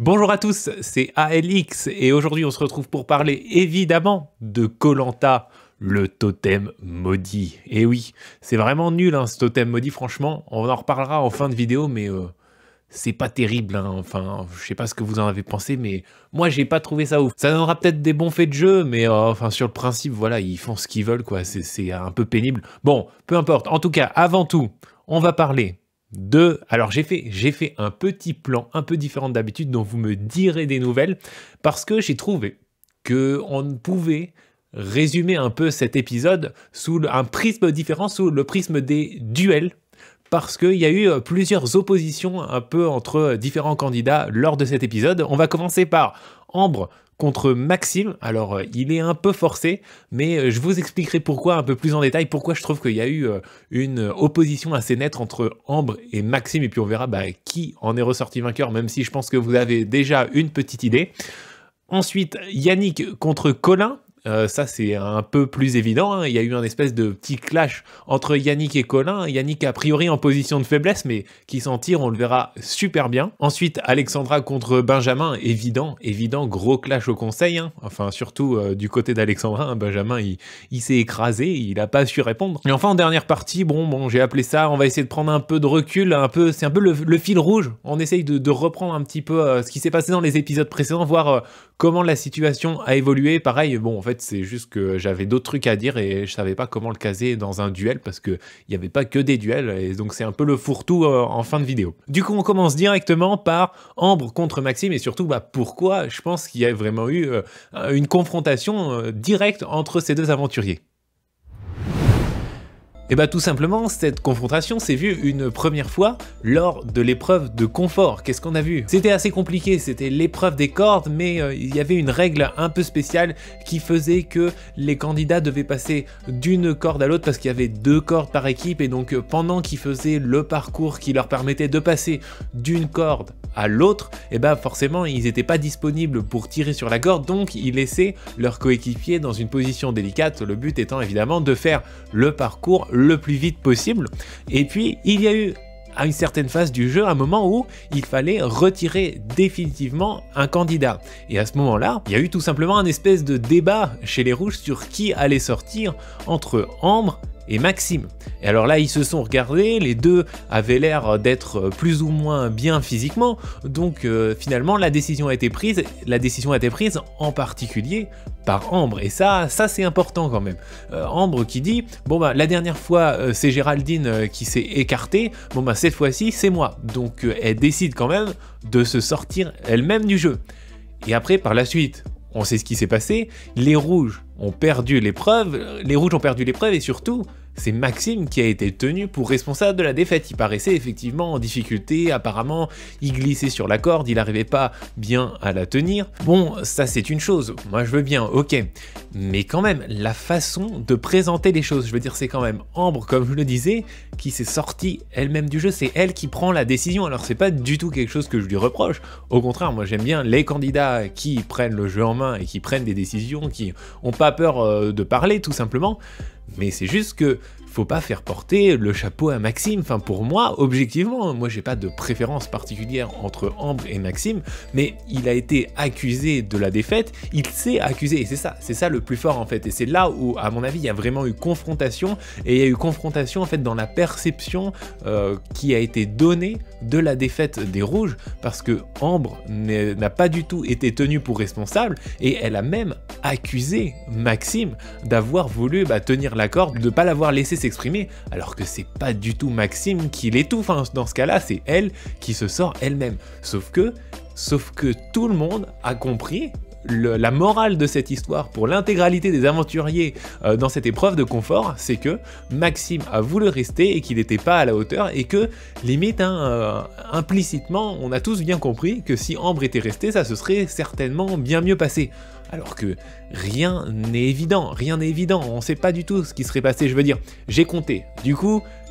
Bonjour à tous, c'est ALX et aujourd'hui on se retrouve pour parler évidemment de koh, le totem maudit. Et oui, c'est vraiment nul ce totem maudit, franchement, on en reparlera en fin de vidéo, mais c'est pas terrible, hein. Enfin, je sais pas ce que vous en avez pensé, mais moi j'ai pas trouvé ça ouf. Ça donnera peut-être des bons faits de jeu, mais enfin sur le principe, voilà, ils font ce qu'ils veulent, quoi, c'est un peu pénible. Bon, peu importe, en tout cas, avant tout, on va parler alors j'ai fait un petit plan un peu différent d'habitude dont vous me direz des nouvelles parce que j'ai trouvé que on pouvait résumer un peu cet épisode sous un prisme différent, sous le prisme des duels, parce qu'il y a eu plusieurs oppositions un peu entre différents candidats lors de cet épisode. On va commencer par Ambre contre Maxime. Alors, il est un peu forcé, mais je vous expliquerai pourquoi un peu plus en détail, pourquoi je trouve qu'il y a eu une opposition assez nette entre Ambre et Maxime, et puis on verra qui en est ressorti vainqueur, même si je pense que vous avez déjà une petite idée. Ensuite, Yannick contre Colin. Ça c'est un peu plus évident, hein. Il y a eu un espèce de petit clash entre Yannick et Colin. Yannick a priori en position de faiblesse, mais qui s'en tire, on le verra super bien. Ensuite, Alexandra contre Benjamin, évident, gros clash au conseil, hein. Enfin surtout du côté d'Alexandra, hein. Benjamin il s'est écrasé, il n'a pas su répondre. Et enfin en dernière partie, bon j'ai appelé ça, on va essayer de prendre un peu de recul, c'est un peu le fil rouge. On essaye de reprendre un petit peu ce qui s'est passé dans les épisodes précédents, voir comment la situation a évolué. Pareil, bon en fait c'est juste que j'avais d'autres trucs à dire et je savais pas comment le caser dans un duel parce que il n'y avait pas que des duels, et donc c'est un peu le fourre-tout en fin de vidéo. Du coup on commence directement par Ambre contre Maxime, et surtout pourquoi je pense qu'il y a vraiment eu une confrontation directe entre ces deux aventuriers. Et tout simplement, cette confrontation s'est vue une première fois lors de l'épreuve de confort. Qu'est-ce qu'on a vu? C'était assez compliqué, c'était l'épreuve des cordes, mais il y avait une règle un peu spéciale qui faisait que les candidats devaient passer d'une corde à l'autre parce qu'il y avait 2 cordes par équipe, et donc pendant qu'ils faisaient le parcours qui leur permettait de passer d'une corde à l'autre, forcément ils n'étaient pas disponibles pour tirer sur la corde, donc ils laissaient leur coéquipier dans une position délicate, le but étant évidemment de faire le parcours le plus vite possible. Et puis il y a eu à une certaine phase du jeu un moment où il fallait retirer définitivement un candidat, et à ce moment-là il y a eu tout simplement un espèce de débat chez les rouges sur qui allait sortir entre Ambre et Maxime. Et alors là ils se sont regardés, les deux avaient l'air d'être plus ou moins bien physiquement, donc finalement la décision a été prise en particulier par Ambre, et ça c'est important quand même. Ambre qui dit la dernière fois c'est Géraldine qui s'est écartée, cette fois-ci c'est moi, donc elle décide quand même de se sortir elle-même du jeu. Et après par la suite on sait ce qui s'est passé, les rouges ont perdu l'épreuve, et surtout, c'est Maxime qui a été tenu pour responsable de la défaite. Il paraissait effectivement en difficulté, apparemment, il glissait sur la corde, il n'arrivait pas bien à la tenir. Bon, ça c'est une chose, moi je veux bien, ok, mais quand même, la façon de présenter les choses, je veux dire, c'est quand même Ambre, comme je le disais, qui s'est sortie elle-même du jeu, c'est elle qui prend la décision. Alors c'est pas du tout quelque chose que je lui reproche, au contraire, moi j'aime bien les candidats qui prennent le jeu en main et qui prennent des décisions, qui ont pas peur de parler tout simplement, mais c'est juste que faut pas faire porter le chapeau à Maxime. Enfin pour moi, objectivement, moi j'ai pas de préférence particulière entre Ambre et Maxime, mais il a été accusé de la défaite, il s'est accusé, et c'est ça le plus fort en fait, et c'est là où à mon avis il y a vraiment eu confrontation, et il y a eu confrontation en fait dans la perception qui a été donnée de la défaite des rouges, parce que Ambre n'a pas du tout été tenue pour responsable, et elle a même accusé Maxime d'avoir voulu tenir la corde, de pas l'avoir laissé s'exprimer, alors que c'est pas du tout Maxime qui l'étouffe, hein. Dans ce cas-là, c'est elle qui se sort elle-même. Sauf que tout le monde a compris la morale de cette histoire pour l'intégralité des aventuriers dans cette épreuve de confort, c'est que Maxime a voulu rester et qu'il n'était pas à la hauteur, et que limite implicitement on a tous bien compris que si Ambre était restée, ça se serait certainement bien mieux passé. Alors que rien n'est évident, on sait pas du tout ce qui serait passé. Je veux dire, j'ai compté,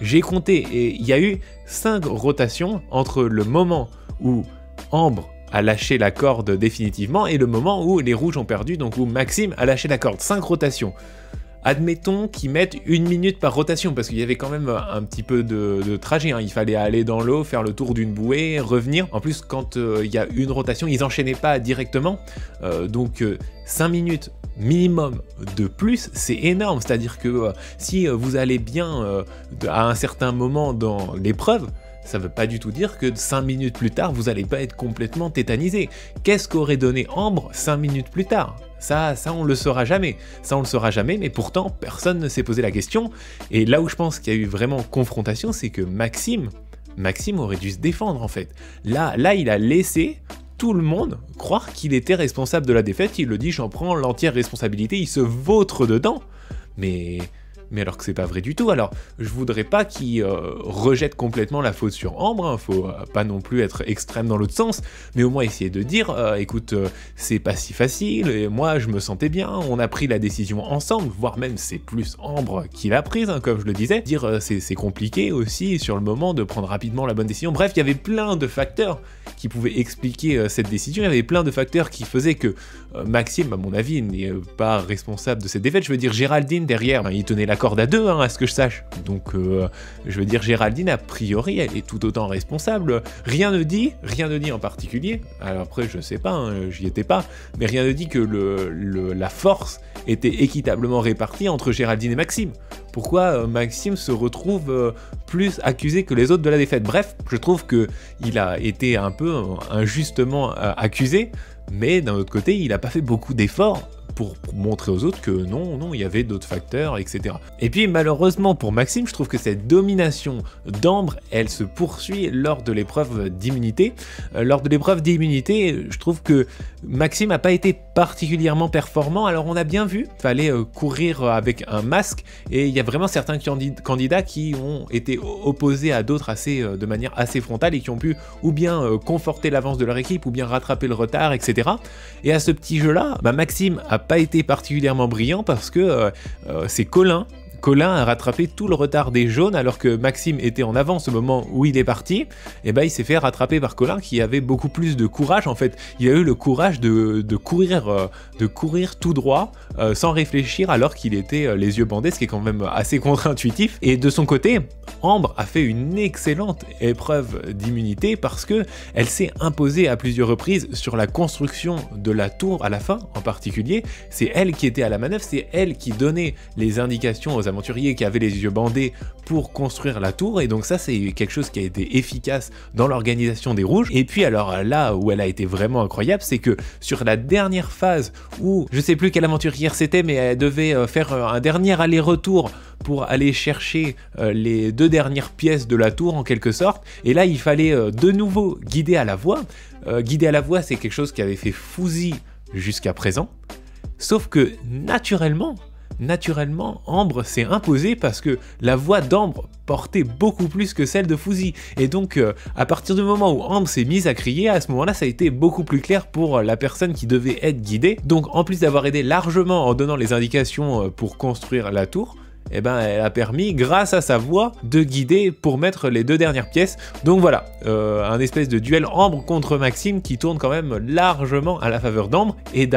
et il y a eu 5 rotations entre le moment où Ambre a lâché la corde définitivement et le moment où les rouges ont perdu, donc où Maxime a lâché la corde. 5 rotations. Admettons qu'ils mettent 1 minute par rotation, parce qu'il y avait quand même un petit peu de trajet, hein. Il fallait aller dans l'eau, faire le tour d'une bouée, revenir. En plus, quand il y a une rotation, ils enchaînaient pas directement. Donc 5 minutes minimum de plus, c'est énorme. C'est-à-dire que si vous allez bien à un certain moment dans l'épreuve, ça veut pas du tout dire que 5 minutes plus tard, vous allez pas être complètement tétanisé. Qu'est-ce qu'aurait donné Ambre 5 minutes plus tard ? Ça, on le saura jamais. Ça, on le saura jamais, mais pourtant, personne ne s'est posé la question. Et là où je pense qu'il y a eu vraiment confrontation, c'est que Maxime aurait dû se défendre, en fait. Là, il a laissé tout le monde croire qu'il était responsable de la défaite. Il le dit, j'en prends l'entière responsabilité, il se vautre dedans. Mais alors que c'est pas vrai du tout. Alors, je voudrais pas qu'il rejette complètement la faute sur Ambre, hein. Faut pas non plus être extrême dans l'autre sens, mais au moins essayer de dire, écoute, c'est pas si facile, et moi je me sentais bien, on a pris la décision ensemble, voire même c'est plus Ambre qui l'a prise, hein, comme je le disais. Dire c'est compliqué aussi sur le moment de prendre rapidement la bonne décision. Bref, il y avait plein de facteurs qui pouvaient expliquer cette décision, il y avait plein de facteurs qui faisaient que Maxime, à mon avis, n'est pas responsable de cette défaite. Je veux dire, Géraldine derrière, ben, il tenait la corde à deux, hein, à ce que je sache. Donc, je veux dire, Géraldine, a priori, elle est tout autant responsable. Rien ne dit en particulier. Alors après, je sais pas, hein, j'y étais pas, mais rien ne dit que la force était équitablement répartie entre Géraldine et Maxime. Pourquoi Maxime se retrouve plus accusé que les autres de la défaite? Bref, je trouve que il a été un peu injustement accusé, mais d'un autre côté, il n'a pas fait beaucoup d'efforts pour montrer aux autres que non, il y avait d'autres facteurs, etc. Et puis malheureusement pour Maxime, je trouve que cette domination d'Ambre, elle se poursuit lors de l'épreuve d'immunité. Lors de l'épreuve d'immunité, je trouve que Maxime n'a pas été particulièrement performant. Alors on a bien vu, il fallait courir avec un masque, et il y a vraiment certains candidats qui ont été opposés à d'autres de manière assez frontale, et qui ont pu ou bien conforter l'avance de leur équipe, ou bien rattraper le retard, etc. Et à ce petit jeu-là, Maxime a pas été particulièrement brillant parce que c'est Colin a rattrapé tout le retard des jaunes, alors que Maxime était en avance au moment où il est parti. Et ben il s'est fait rattraper par Colin, qui avait beaucoup plus de courage. En fait, il a eu le courage de courir tout droit sans réfléchir, alors qu'il était les yeux bandés, ce qui est quand même assez contre-intuitif. Et de son côté, Ambre a fait une excellente épreuve d'immunité parce que elle s'est imposée à plusieurs reprises sur la construction de la tour à la fin en particulier. C'est elle qui était à la manœuvre, c'est elle qui donnait les indications aux aventuriers qui avaient les yeux bandés pour construire la tour, et donc ça c'est quelque chose qui a été efficace dans l'organisation des rouges. Et puis alors là où elle a été vraiment incroyable, c'est que sur la dernière phase où je sais plus quelle aventurière c'était, mais elle devait faire un dernier aller-retour pour aller chercher les 2 dernières pièces de la tour en quelque sorte, et là il fallait de nouveau guider à la voix. Guider à la voix, c'est quelque chose qui avait fait Fouzi jusqu'à présent, sauf que naturellement, Ambre s'est imposée parce que la voix d'Ambre portait beaucoup plus que celle de Fouzi. Et donc, à partir du moment où Ambre s'est mise à crier, à ce moment-là, ça a été beaucoup plus clair pour la personne qui devait être guidée. Donc, en plus d'avoir aidé largement en donnant les indications pour construire la tour, eh ben, elle a permis, grâce à sa voix, de guider pour mettre les 2 dernières pièces. Donc voilà, un espèce de duel Ambre contre Maxime qui tourne quand même largement à la faveur d'Ambre. Et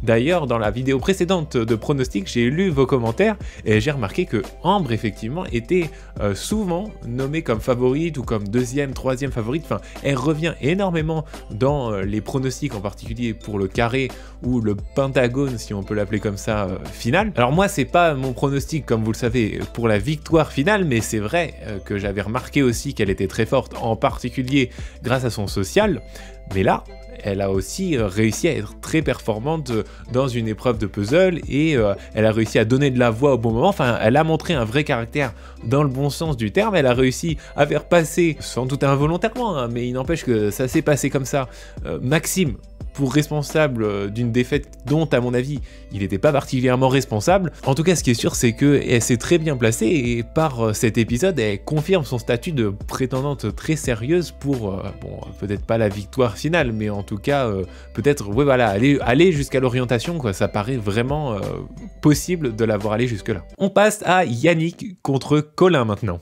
D'ailleurs, dans la vidéo précédente de pronostic, j'ai lu vos commentaires et j'ai remarqué que Ambre, effectivement, était souvent nommée comme favorite ou comme 2e, 3e favorite. Enfin, elle revient énormément dans les pronostics, en particulier pour le carré ou le pentagone, si on peut l'appeler comme ça, final. Alors moi, c'est pas mon pronostic, comme vous le savez, pour la victoire finale, mais c'est vrai que j'avais remarqué aussi qu'elle était très forte, en particulier grâce à son social. Mais là, elle a aussi réussi à être très performante dans une épreuve de puzzle, et elle a réussi à donner de la voix au bon moment. Enfin, elle a montré un vrai caractère dans le bon sens du terme. Elle a réussi à faire passer, sans doute involontairement, hein, mais il n'empêche que ça s'est passé comme ça, Maxime pour responsable d'une défaite dont, à mon avis, il n'était pas particulièrement responsable. En tout cas, ce qui est sûr, c'est qu'elle s'est très bien placée, et par cet épisode, elle confirme son statut de prétendante très sérieuse pour, bon, peut-être pas la victoire finale, mais en tout cas, peut-être, ouais, voilà, aller jusqu'à l'orientation, quoi. Ça paraît vraiment possible de l'avoir allé jusque-là. On passe à Yannick contre Colin maintenant.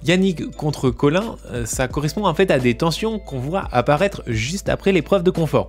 Yannick contre Colin, ça correspond en fait à des tensions qu'on voit apparaître juste après l'épreuve de confort.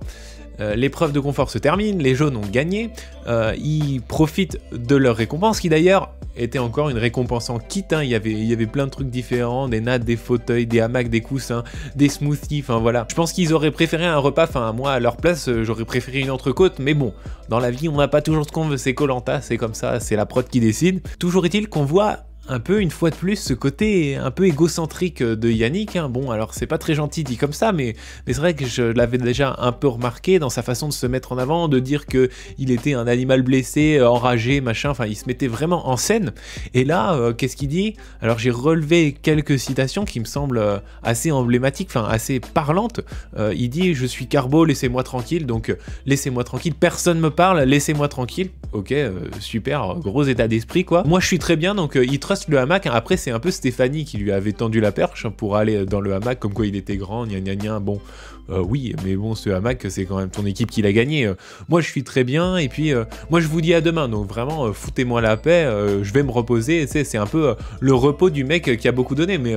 l'épreuve de confort se termine, les jaunes ont gagné, ils profitent de leur récompense, qui d'ailleurs était encore une récompense en kit, hein. Il y avait plein de trucs différents, des nattes, des fauteuils, des hamacs, des coussins, des smoothies, enfin voilà. Je pense qu'ils auraient préféré un repas, enfin moi à leur place, j'aurais préféré une entrecôte, mais bon, dans la vie on n'a pas toujours ce qu'on veut, c'est koh c'est comme ça, c'est la prod qui décide. Toujours est-il qu'on voit un peu, une fois de plus, ce côté un peu égocentrique de Yannick, hein. Bon, alors c'est pas très gentil dit comme ça, mais c'est vrai que je l'avais déjà un peu remarqué dans sa façon de se mettre en avant, de dire que il était un animal blessé, enragé, machin, enfin il se mettait vraiment en scène. Et là, qu'est-ce qu'il dit? Alors j'ai relevé quelques citations qui me semblent assez emblématiques, enfin assez parlantes. Il dit « Je suis Carbo, laissez-moi tranquille », donc laissez-moi tranquille, personne me parle, laissez-moi tranquille. Ok, super, gros état d'esprit quoi. Moi je suis très bien, donc il trust le hamac, hein. Après c'est un peu Stéphanie qui lui avait tendu la perche, hein, pour aller dans le hamac, comme quoi il était grand, gna gna gna, bon, oui, mais bon, ce hamac c'est quand même ton équipe qui l'a gagné. Moi je suis très bien, et puis moi je vous dis à demain, donc vraiment foutez-moi la paix, je vais me reposer, c'est un peu le repos du mec qui a beaucoup donné, mais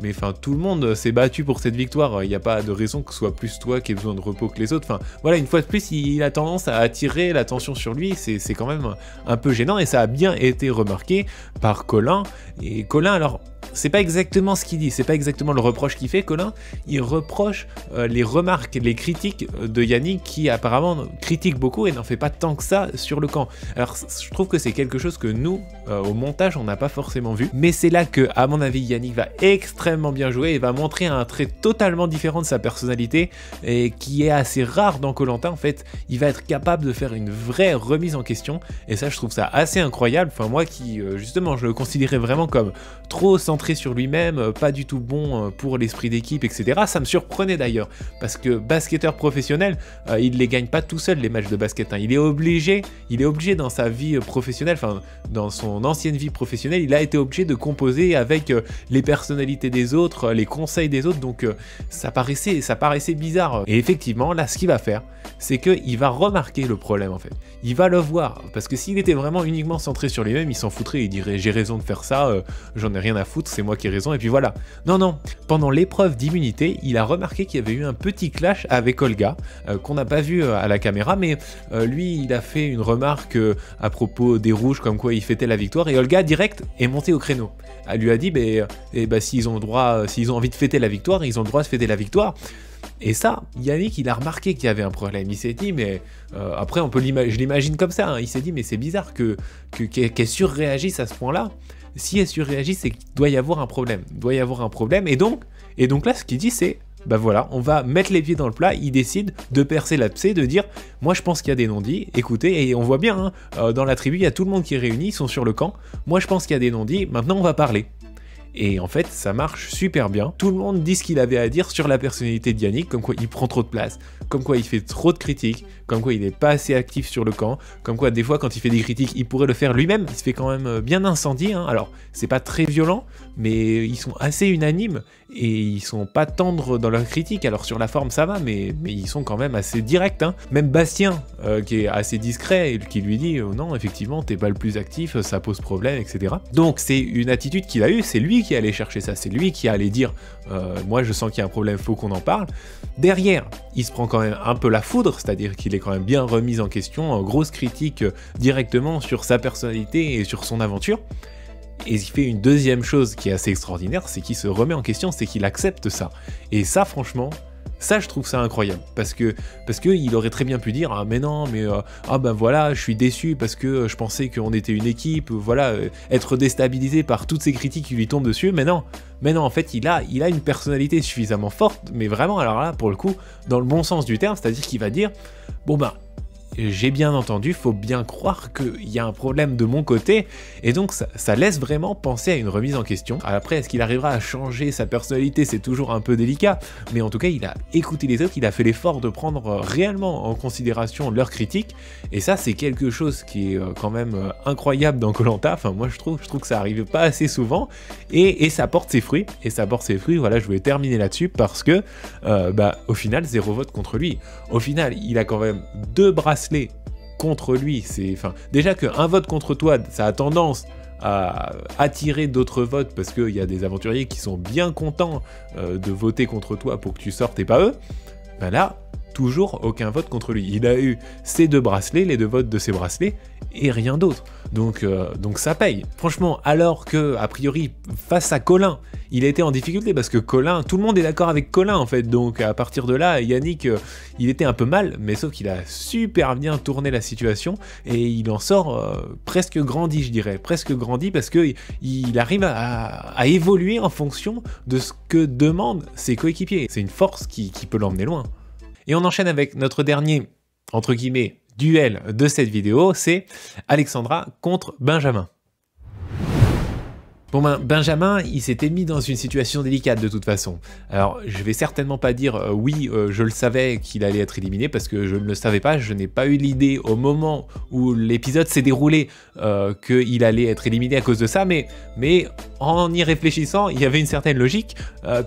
enfin tout le monde s'est battu pour cette victoire, il n'y a pas de raison que ce soit plus toi qui ait besoin de repos que les autres, enfin voilà, une fois de plus il a tendance à attirer l'attention sur lui, c'est quand même un peu gênant, et ça a bien été remarqué par Colin. Et Colin, alors c'est pas exactement ce qu'il dit, c'est pas exactement le reproche qu'il fait, Colin. Il reproche les remarques, les critiques de Yannick, qui apparemment critique beaucoup et n'en fait pas tant que ça sur le camp. Alors je trouve que c'est quelque chose que nous, au montage, on n'a pas forcément vu, mais c'est là que, à mon avis, Yannick va extrêmement bien jouer et va montrer un trait totalement différent de sa personnalité, et qui est assez rare dans Koh Lanta. En fait, il va être capable de faire une vraie remise en question, et ça je trouve ça assez incroyable. Enfin moi qui, justement, je le considérais vraiment comme trop centré sur lui-même, pas du tout bon pour l'esprit d'équipe, etc. Ça me surprenait d'ailleurs, parce que basketteur professionnel, il les gagne pas tout seul les matchs de basket, hein. Il est obligé dans sa vie professionnelle, enfin dans son ancienne vie professionnelle, il a été obligé de composer avec les personnalités des autres, les conseils des autres, donc ça paraissait bizarre. Et effectivement, là, ce qu'il va faire, c'est qu'il va remarquer le problème en fait. Il va le voir, parce que s'il était vraiment uniquement centré sur lui-même, il s'en foutrait, il dirait j'ai raison de faire ça, j'en ai rien à foutre, c'est moi qui ai raison, et puis voilà. Non, pendant l'épreuve d'immunité, il a remarqué qu'il y avait eu un petit clash avec Olga, qu'on n'a pas vu à la caméra, mais lui, il a fait une remarque à propos des rouges, comme quoi il fêtait la victoire, et Olga, direct, est monté au créneau. Elle lui a dit, s'ils ont envie de fêter la victoire, ils ont le droit de fêter la victoire. Et ça, Yannick, il a remarqué qu'il y avait un problème. Il s'est dit, mais après, je l'imagine comme ça, hein. Il s'est dit, mais c'est bizarre qu'elle surréagisse à ce point-là. Si elle surréagit, c'est qu'il doit y avoir un problème. Et donc là, ce qu'il dit, c'est, bah voilà, on va mettre les pieds dans le plat. Il décide de percer l'abcès, de dire, moi je pense qu'il y a des non-dits. Écoutez, et on voit bien, hein, dans la tribu, il y a tout le monde qui est réuni, ils sont sur le camp. Moi je pense qu'il y a des non-dits. Maintenant, on va parler. Et en fait, ça marche super bien. Tout le monde dit ce qu'il avait à dire sur la personnalité de Yannick, comme quoi il prend trop de place, comme quoi il fait trop de critiques, comme quoi il n'est pas assez actif sur le camp, comme quoi des fois quand il fait des critiques, il pourrait le faire lui-même, il se fait quand même bien incendier, hein. Alors, c'est pas très violent, mais ils sont assez unanimes, et ils sont pas tendres dans leurs critiques. Alors sur la forme ça va, mais ils sont quand même assez directs, hein. Même Bastien, qui est assez discret, et qui lui dit non, effectivement, t'es pas le plus actif, ça pose problème, etc. Donc c'est une attitude qu'il a eue, c'est lui qui allait chercher ça, c'est lui qui allait dire moi je sens qu'il y a un problème, faut qu'on en parle. Derrière, il se prend quand même un peu la foudre, c'est-à-dire qu'il est quand même bien remis en question, grosse critique directement sur sa personnalité et sur son aventure. Et il fait une deuxième chose qui est assez extraordinaire, c'est qu'il se remet en question, c'est qu'il accepte ça. Et ça, franchement, ça je trouve ça incroyable, parce que il aurait très bien pu dire ah mais non, mais ah ben voilà, je suis déçu parce que je pensais qu'on était une équipe, voilà, être déstabilisé par toutes ces critiques qui lui tombent dessus, mais non, en fait il a une personnalité suffisamment forte, mais vraiment, alors là pour le coup, dans le bon sens du terme, c'est-à-dire qu'il va dire bon ben, j'ai bien entendu, faut bien croire qu'il y a un problème de mon côté, et donc ça laisse vraiment penser à une remise en question. Après, est-ce qu'il arrivera à changer sa personnalité, c'est toujours un peu délicat, mais en tout cas, il a écouté les autres, il a fait l'effort de prendre réellement en considération leurs critiques, et ça, c'est quelque chose qui est quand même incroyable dans Koh Lanta. Enfin, moi, je trouve que ça arrive pas assez souvent, et ça porte ses fruits, voilà, je voulais terminer là-dessus, parce que, au final, 0 vote contre lui. Au final, il a quand même 2 bracelets contre lui, déjà qu'un vote contre toi, ça a tendance à attirer d'autres votes, parce qu'il y a des aventuriers qui sont bien contents de voter contre toi pour que tu sortes et pas eux. Ben là, toujours aucun vote contre lui. Il a eu ses 2 bracelets, les 2 votes de ses bracelets, et rien d'autre. Donc ça paye. Franchement, alors que, a priori, face à Colin, il a été en difficulté, parce que Colin, tout le monde est d'accord avec Colin, en fait. Donc à partir de là, Yannick, il était un peu mal, mais sauf qu'il a super bien tourné la situation, et il en sort presque grandi, je dirais. Presque grandi, parce qu'il arrive à évoluer en fonction de ce que demandent ses coéquipiers. C'est une force qui peut l'emmener loin. Et on enchaîne avec notre dernier, entre guillemets, duel de cette vidéo, c'est Alexandra contre Benjamin. Bon ben, Benjamin, il s'était mis dans une situation délicate de toute façon. Alors, je vais certainement pas dire oui, je le savais qu'il allait être éliminé, parce que je ne le savais pas, je n'ai pas eu l'idée au moment où l'épisode s'est déroulé qu'il allait être éliminé à cause de ça, mais en y réfléchissant, il y avait une certaine logique,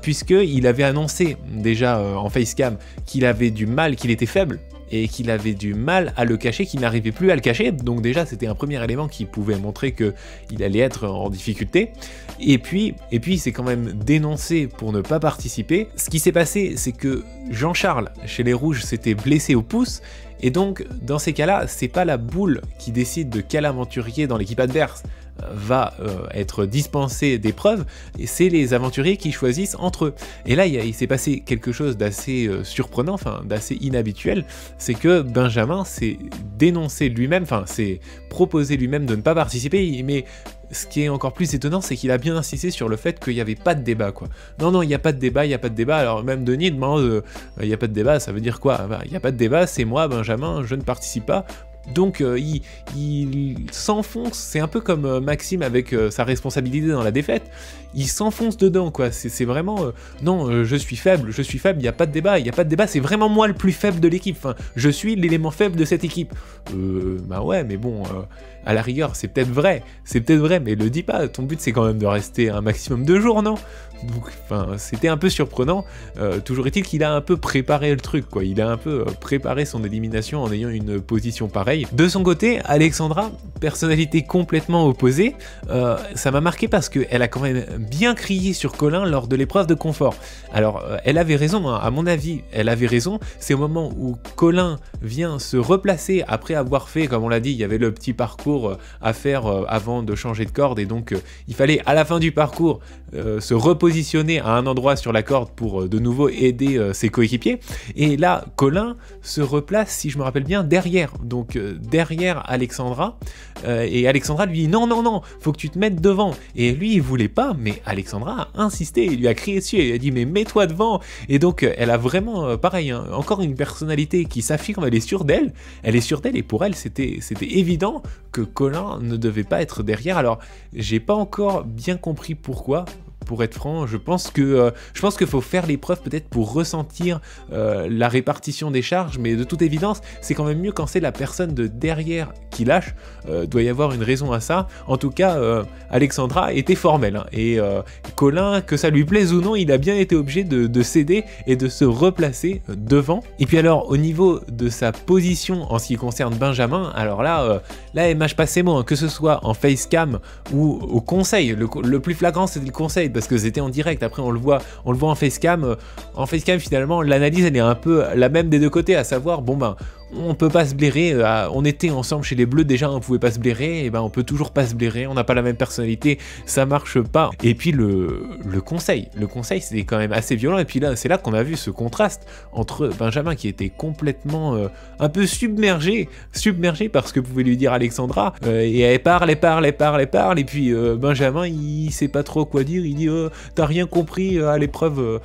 puisqu'il avait annoncé déjà en facecam qu'il avait du mal, qu'il était faible, et qu'il avait du mal à le cacher, qu'il n'arrivait plus à le cacher, donc déjà c'était un premier élément qui pouvait montrer qu'il allait être en difficulté, et puis il s'est quand même dénoncé pour ne pas participer. Ce qui s'est passé, c'est que Jean-Charles, chez les Rouges, s'était blessé au pouce, et donc dans ces cas-là, c'est pas la boule qui décide de quel aventurier dans l'équipe adverse va être dispensé d'épreuves, et c'est les aventuriers qui choisissent entre eux. Et là, il s'est passé quelque chose d'assez surprenant, enfin d'assez inhabituel, c'est que Benjamin s'est dénoncé lui-même, enfin s'est proposé lui-même de ne pas participer, mais ce qui est encore plus étonnant, c'est qu'il a bien insisté sur le fait qu'il n'y avait pas de débat, quoi. Non, il n'y a pas de débat, il n'y a pas de débat. Alors même Denis demande, il n'y a pas de débat, ça veut dire quoi? Il n'y a pas de débat, c'est moi, Benjamin, je ne participe pas. Donc il s'enfonce, c'est un peu comme Maxime avec sa responsabilité dans la défaite, il s'enfonce dedans, quoi. C'est vraiment non, je suis faible, il n'y a pas de débat, c'est vraiment moi le plus faible de l'équipe, enfin, je suis l'élément faible de cette équipe. Bah ouais, mais bon, à la rigueur, c'est peut-être vrai, mais le dis pas, ton but c'est quand même de rester un maximum de jours, non? Donc, enfin, c'était un peu surprenant. Toujours est-il qu'il a un peu préparé le truc, quoi. Il a un peu préparé son élimination en ayant une position pareille. De son côté, Alexandra, personnalité complètement opposée, ça m'a marqué parce qu'elle a quand même bien crié sur Colin lors de l'épreuve de confort. Alors, elle avait raison, hein, à mon avis, elle avait raison. C'est au moment où Colin vient se replacer après avoir fait, comme on l'a dit, il y avait le petit parcours à faire avant de changer de corde, et donc il fallait à la fin du parcours se repositionner à un endroit sur la corde pour de nouveau aider ses coéquipiers. Et là, Colin se replace, si je me rappelle bien, derrière. Donc derrière Alexandra. Et Alexandra lui dit non, faut que tu te mettes devant. Et lui, il voulait pas, mais Alexandra a insisté, il lui a crié dessus, et il a dit mais mets-toi devant. Et donc elle a vraiment, pareil, hein, encore une personnalité qui s'affirme, elle est sûre d'elle, et pour elle, c'était évident que Colin ne devait pas être derrière. Alors, j'ai pas encore bien compris pourquoi. Pour être franc, je pense qu'il faut faire l'épreuve peut-être pour ressentir la répartition des charges, mais de toute évidence, c'est quand même mieux quand c'est la personne de derrière qui lâche. Doit y avoir une raison à ça. En tout cas, Alexandra était formelle, hein, et Colin, que ça lui plaise ou non, il a bien été obligé de céder et de se replacer devant. Et puis alors, au niveau de sa position en ce qui concerne Benjamin, alors là, elle mâche pas ses mots, hein, que ce soit en facecam ou au conseil. Le plus flagrant, c'était le conseil, parce que c'était en direct. Après on le voit en facecam. En facecam, finalement, l'analyse elle est un peu la même des deux côtés, à savoir, bon ben, on peut pas se blairer, on était ensemble chez les Bleus, déjà on pouvait pas se blairer, et ben on peut toujours pas se blairer, on n'a pas la même personnalité, ça marche pas. Et puis le conseil c'était quand même assez violent, et puis là c'est là qu'on a vu ce contraste entre Benjamin qui était complètement un peu submergé par ce que pouvait lui dire Alexandra, et elle parle, et puis Benjamin il sait pas trop quoi dire, il dit t'as rien compris à l'épreuve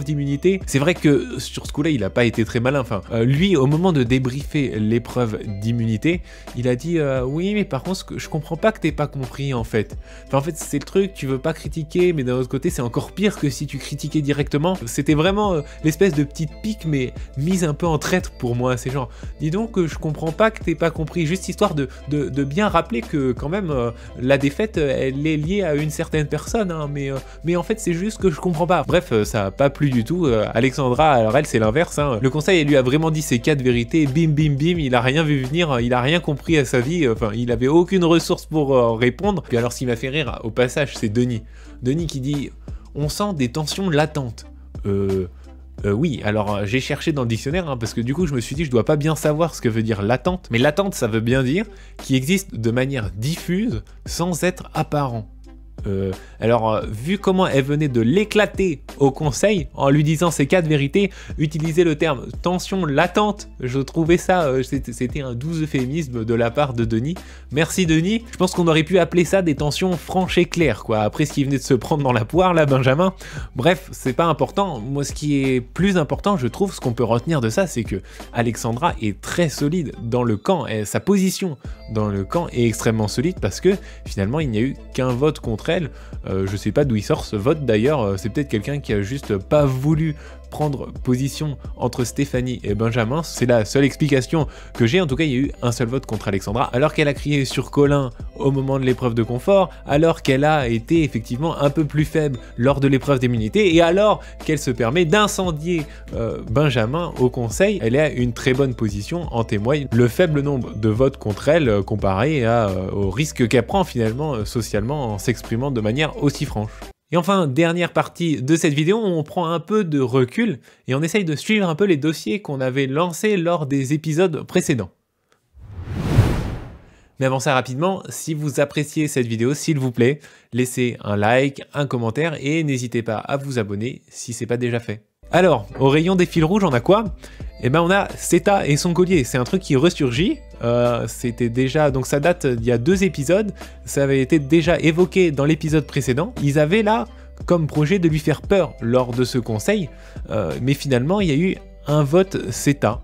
d'immunité. C'est vrai que sur ce coup là il a pas été très malin, enfin lui au moment de débriefer l'épreuve d'immunité, il a dit oui mais par contre je comprends pas que t'aies pas compris en fait. Enfin, en fait c'est le truc, tu veux pas critiquer, mais d'un autre côté c'est encore pire que si tu critiquais directement. C'était vraiment l'espèce de petite pique mais mise un peu en traître pour moi. C'est genre, dis donc je comprends pas que t'aies pas compris, juste histoire de bien rappeler que quand même la défaite elle est liée à une certaine personne, hein, mais en fait c'est juste que je comprends pas. Bref, ça a pas plu du tout. Alexandra, alors elle c'est l'inverse, hein. Le conseil elle lui a vraiment dit ses 4 vérités, bim, il a rien vu venir, il a rien compris à sa vie, enfin il avait aucune ressource pour répondre. Puis alors ce qui m'a fait rire au passage, c'est Denis qui dit on sent des tensions latentes. Oui, alors j'ai cherché dans le dictionnaire, hein, parce que du coup je me suis dit je dois pas bien savoir ce que veut dire latente, mais latente ça veut bien dire qui existe de manière diffuse sans être apparent. Alors, vu comment elle venait de l'éclater au conseil, en lui disant ces 4 vérités, utiliser le terme tension latente, je trouvais ça, c'était un doux euphémisme de la part de Denis. Merci Denis, je pense qu'on aurait pu appeler ça des tensions franches et claires, quoi, après ce qu'il venait de se prendre dans la poire, là, Benjamin. Bref, c'est pas important, moi ce qui est plus important, je trouve, ce qu'on peut retenir de ça, c'est que Alexandra est très solide dans le camp, et sa position dans le camp est extrêmement solide, parce que finalement, il n'y a eu qu'un vote contre elle. Je sais pas d'où il sort ce vote d'ailleurs, c'est peut-être quelqu'un qui a juste pas voulu prendre position entre Stéphanie et Benjamin, c'est la seule explication que j'ai. En tout cas, il y a eu un seul vote contre Alexandra, alors qu'elle a crié sur Colin au moment de l'épreuve de confort, alors qu'elle a été effectivement un peu plus faible lors de l'épreuve d'immunité, et alors qu'elle se permet d'incendier Benjamin au conseil. Elle est à une très bonne position, en témoigne le faible nombre de votes contre elle comparé au risque qu'elle prend finalement socialement en s'exprimant de manière aussi franche. Et enfin, dernière partie de cette vidéo, on prend un peu de recul et on essaye de suivre un peu les dossiers qu'on avait lancés lors des épisodes précédents. Mais avant ça, rapidement, si vous appréciez cette vidéo, s'il vous plaît, laissez un like, un commentaire et n'hésitez pas à vous abonner si c'est pas déjà fait. Alors, au rayon des fils rouges, on a quoi? Eh ben on a Seta et son collier, c'est un truc qui ressurgit, c'était déjà, donc ça date d'il y a 2 épisodes, ça avait été déjà évoqué dans l'épisode précédent, ils avaient là comme projet de lui faire peur lors de ce conseil, mais finalement il y a eu un vote Seta.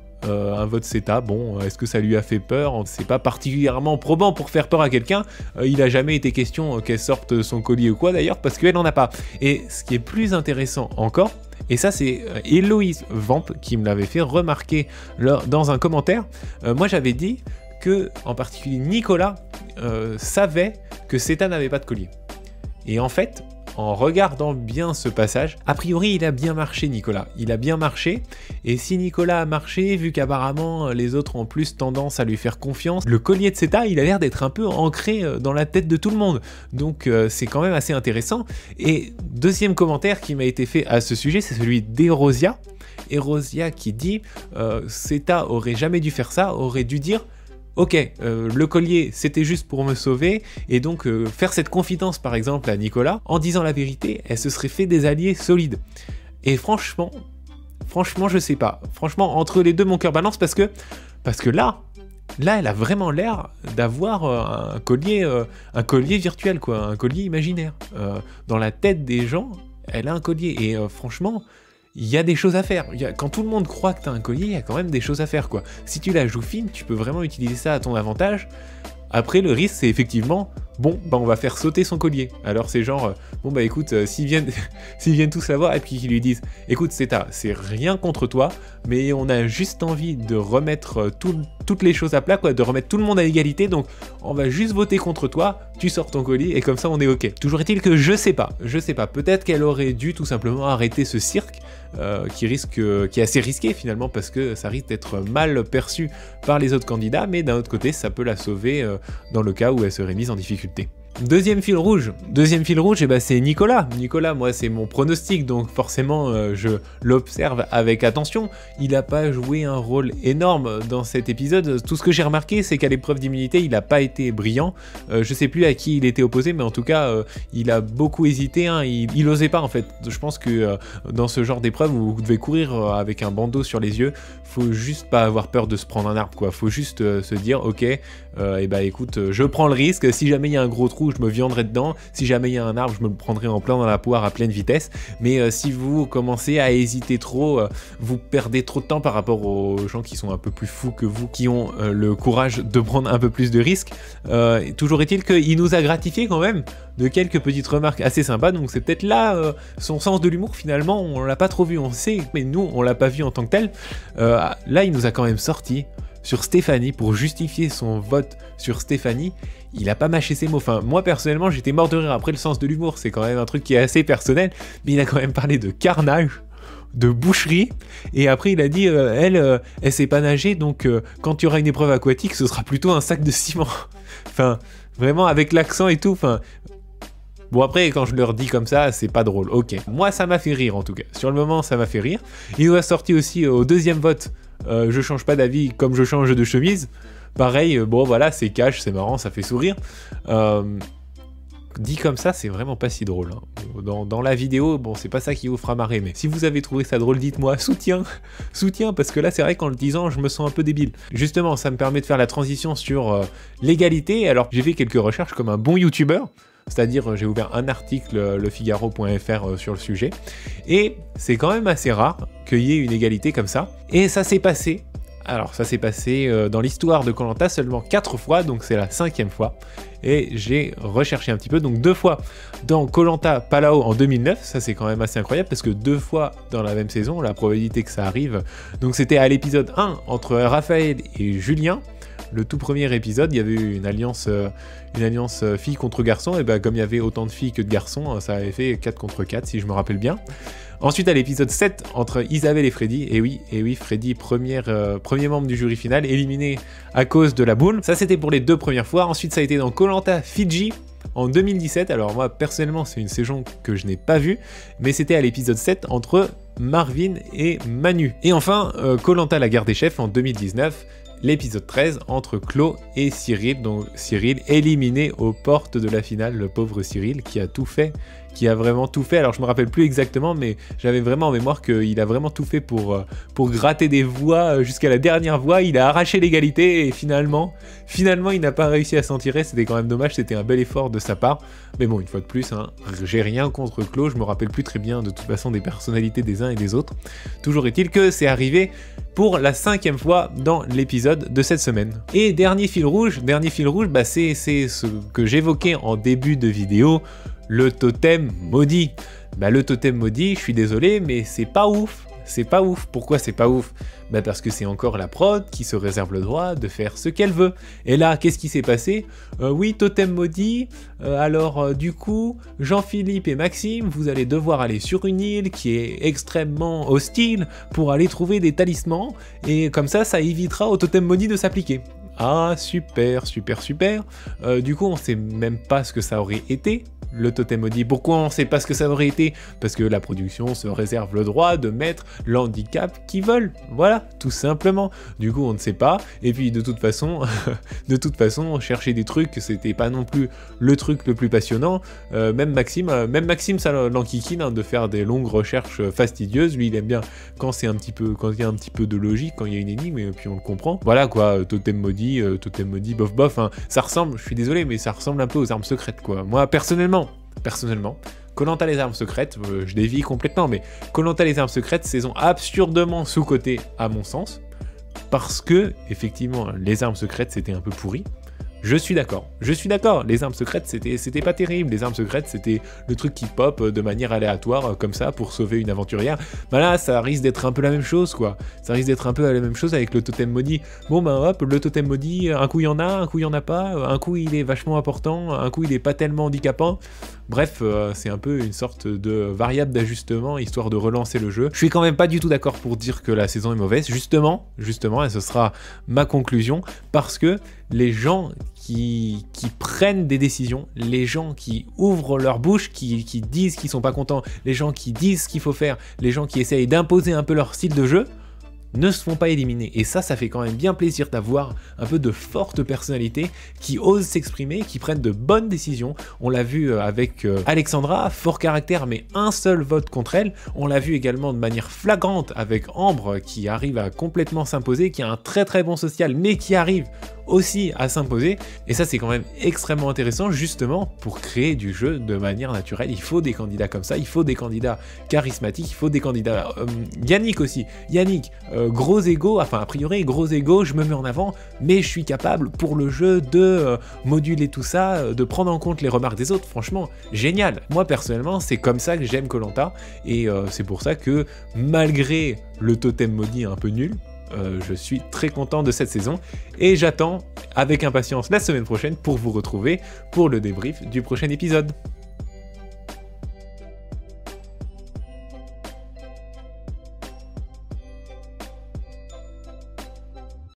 Bon, est-ce que ça lui a fait peur? C'est pas particulièrement probant pour faire peur à quelqu'un, il a jamais été question qu'elle sorte son collier ou quoi d'ailleurs, parce qu'elle n'en a pas. Et ce qui est plus intéressant encore, et ça c'est Héloïse Vamp qui me l'avait fait remarquer dans un commentaire, moi j'avais dit que, en particulier Nicolas, savait que Seta n'avait pas de collier. Et en fait, en regardant bien ce passage, a priori il a bien marché Nicolas, il a bien marché, et si Nicolas a marché, vu qu'apparemment les autres ont plus tendance à lui faire confiance, le collier de Seta il a l'air d'être un peu ancré dans la tête de tout le monde, donc c'est quand même assez intéressant. Et deuxième commentaire qui m'a été fait à ce sujet, c'est celui d'Erosia, Erosia qui dit Seta aurait jamais dû faire ça, aurait dû dire ok, le collier c'était juste pour me sauver, et donc faire cette confidence par exemple à Nicolas, en disant la vérité, elle se serait fait des alliés solides. Et franchement je sais pas, franchement entre les deux mon cœur balance, parce que là elle a vraiment l'air d'avoir un collier virtuel quoi, un collier imaginaire. Dans la tête des gens, elle a un collier, et franchement, il y a des choses à faire. Quand tout le monde croit que tu as un collier, il y a quand même des choses à faire, quoi. Si tu la joues fine, tu peux vraiment utiliser ça à ton avantage. Après, le risque, c'est effectivement, bon, bah on va faire sauter son collier. Alors c'est genre, bon bah écoute, s'ils viennent tous la voir et puis qu'ils lui disent, écoute Seta, c'est rien contre toi, mais on a juste envie de remettre toutes les choses à plat, quoi, de remettre tout le monde à égalité, donc on va juste voter contre toi, tu sors ton collier et comme ça on est ok. Toujours est-il que je sais pas, peut-être qu'elle aurait dû tout simplement arrêter ce cirque, qui est assez risqué finalement, parce que ça risque d'être mal perçu par les autres candidats, mais d'un autre côté ça peut la sauver dans le cas où elle serait mise en difficulté. Deuxième fil rouge, et ben c'est Nicolas. Nicolas, moi c'est mon pronostic, donc forcément je l'observe avec attention. Il n'a pas joué un rôle énorme dans cet épisode. Tout ce que j'ai remarqué, c'est qu'à l'épreuve d'immunité, il n'a pas été brillant. Je sais plus à qui il était opposé, mais en tout cas, il a beaucoup hésité. Hein. Il osait pas en fait. Je pense que dans ce genre d'épreuve où vous devez courir avec un bandeau sur les yeux, faut juste pas avoir peur de se prendre un arbre, quoi. Faut juste se dire, ok, et bah écoute, je prends le risque. Si jamais il y a un gros trou, je me viendrai dedans. Si jamais il y a un arbre, je me le prendrai en plein dans la poire à pleine vitesse. Mais si vous commencez à hésiter trop, vous perdez trop de temps par rapport aux gens qui sont un peu plus fous que vous, qui ont le courage de prendre un peu plus de risques. Toujours est-il qu'il nous a gratifié quand même de quelques petites remarques assez sympas, donc c'est peut-être là son sens de l'humour finalement, on l'a pas trop vu, on sait, mais nous on l'a pas vu en tant que tel. Là il nous a quand même sorti sur Stéphanie, pour justifier son vote sur Stéphanie, il a pas mâché ses mots. Enfin, moi personnellement j'étais mort de rire. Après, le sens de l'humour c'est quand même un truc qui est assez personnel, mais il a quand même parlé de carnage, de boucherie, et après il a dit elle sait pas nager, donc quand il y aura une épreuve aquatique ce sera plutôt un sac de ciment. Enfin, vraiment avec l'accent et tout, enfin... Bon après, quand je leur dis comme ça, c'est pas drôle. Ok, moi ça m'a fait rire en tout cas. Sur le moment, ça m'a fait rire. Il nous a sorti aussi au deuxième vote, je change pas d'avis comme je change de chemise. Pareil, bon voilà, c'est cash, c'est marrant, ça fait sourire. Dit comme ça, c'est vraiment pas si drôle. Hein. Dans la vidéo, bon, c'est pas ça qui vous fera marrer, mais si vous avez trouvé ça drôle, dites-moi soutien, soutien, parce que là, c'est vrai qu'en le disant, je me sens un peu débile. Justement, ça me permet de faire la transition sur l'égalité. Alors, j'ai fait quelques recherches comme un bon youtubeur, c'est-à-dire j'ai ouvert un article, lefigaro.fr sur le sujet, et c'est quand même assez rare qu'il y ait une égalité comme ça. Et ça s'est passé. Alors ça s'est passé dans l'histoire de Koh-Lanta seulement 4 fois, donc c'est la 5e fois. Et j'ai recherché un petit peu, donc 2 fois dans Koh-Lanta Palau en 2009, ça c'est quand même assez incroyable parce que 2 fois dans la même saison, la probabilité que ça arrive. Donc c'était à l'épisode 1 entre Raphaël et Julien. Le tout premier épisode, il y avait eu une alliance filles contre garçons, et ben comme il y avait autant de filles que de garçons, ça avait fait 4 contre 4 si je me rappelle bien. Ensuite à l'épisode 7 entre Isabelle et Freddy, et oui Freddy, premier membre du jury final, éliminé à cause de la boule. Ça c'était pour les 2 premières fois. Ensuite ça a été dans Koh-Lanta Fidji en 2017, alors moi personnellement c'est une saison que je n'ai pas vue, mais c'était à l'épisode 7 entre Marvin et Manu. Et enfin Koh-Lanta la guerre des chefs en 2019, l'épisode 13 entre Chloé et Cyril, donc Cyril éliminé aux portes de la finale, le pauvre Cyril qui a tout fait, qui a vraiment tout fait. Alors je me rappelle plus exactement, mais j'avais vraiment en mémoire qu'il a vraiment tout fait pour gratter des voix jusqu'à la dernière voix. Il a arraché l'égalité et finalement il n'a pas réussi à s'en tirer. C'était quand même dommage, c'était un bel effort de sa part. Mais bon, une fois de plus, hein, j'ai rien contre Chloé, je me rappelle plus très bien de toute façon des personnalités des uns et des autres. Toujours est-il que c'est arrivé pour la 5e fois dans l'épisode de cette semaine. Et dernier fil rouge, bah c'est ce que j'évoquais en début de vidéo, le totem maudit. Bah le totem maudit, je suis désolé, mais c'est pas ouf. C'est pas ouf. Pourquoi c'est pas ouf? Bah parce que c'est encore la prod qui se réserve le droit de faire ce qu'elle veut. Et là, qu'est-ce qui s'est passé? Oui, totem maudit. Alors du coup, Jean-Philippe et Maxime, vous allez devoir aller sur une île qui est extrêmement hostile pour aller trouver des talismans. Et comme ça évitera au totem maudit de s'appliquer. Ah, super. Du coup, on sait même pas ce que ça aurait été, le totem maudit. Pourquoi on sait pas ce que ça aurait été? Parce que la production se réserve le droit de mettre l'handicap qu'ils veulent. Voilà, tout simplement. Du coup, on ne sait pas. Et puis, de toute façon, chercher des trucs, c'était pas non plus le truc le plus passionnant. Même Maxime, ça l'enquiquine hein, de faire des longues recherches fastidieuses. Lui, il aime bien quand il y a un petit peu de logique, quand il y a une énigme, et puis on le comprend. Voilà quoi, totem maudit, bof, hein. Ça ressemble, je suis désolé, mais ça ressemble un peu aux armes secrètes, quoi. Moi, personnellement, Koh-Lanta les armes secrètes, je dévie complètement, mais Koh-Lanta les armes secrètes, saison absurdement sous-cotée à mon sens, parce que, effectivement, les armes secrètes, c'était un peu pourri. Je suis d'accord, les armes secrètes c'était pas terrible, les armes secrètes c'était le truc qui pop de manière aléatoire comme ça pour sauver une aventurière. Bah là ça risque d'être un peu la même chose quoi, ça risque d'être un peu la même chose avec le totem maudit. Bon bah hop, le totem maudit, un coup il y en a, un coup il y en a pas, un coup il est vachement important, un coup il est pas tellement handicapant. Bref, c'est un peu une sorte de variable d'ajustement histoire de relancer le jeu. Je suis quand même pas du tout d'accord pour dire que la saison est mauvaise, justement, et ce sera ma conclusion, parce que les gens qui prennent des décisions, les gens qui ouvrent leur bouche, qui disent qu'ils sont pas contents, les gens qui disent ce qu'il faut faire, les gens qui essayent d'imposer un peu leur style de jeu, ne se font pas éliminer. Et ça fait quand même bien plaisir d'avoir un peu de fortes personnalités qui osent s'exprimer, qui prennent de bonnes décisions. On l'a vu avec Alexandra, fort caractère, mais un seul vote contre elle. On l'a vu également de manière flagrante avec Ambre, qui arrive à complètement s'imposer, qui a un très très bon social, mais qui arrive aussi à s'imposer. Et ça c'est quand même extrêmement intéressant, justement pour créer du jeu de manière naturelle. Il faut des candidats comme ça, il faut des candidats charismatiques, il faut des candidats Yannick aussi, gros ego, enfin a priori gros ego, je me mets en avant, mais je suis capable pour le jeu de moduler tout ça, de prendre en compte les remarques des autres. Franchement génial. Moi personnellement c'est comme ça que j'aime Koh-Lanta, et c'est pour ça que malgré le totem maudit un peu nul, je suis très content de cette saison et j'attends avec impatience la semaine prochaine pour vous retrouver pour le débrief du prochain épisode.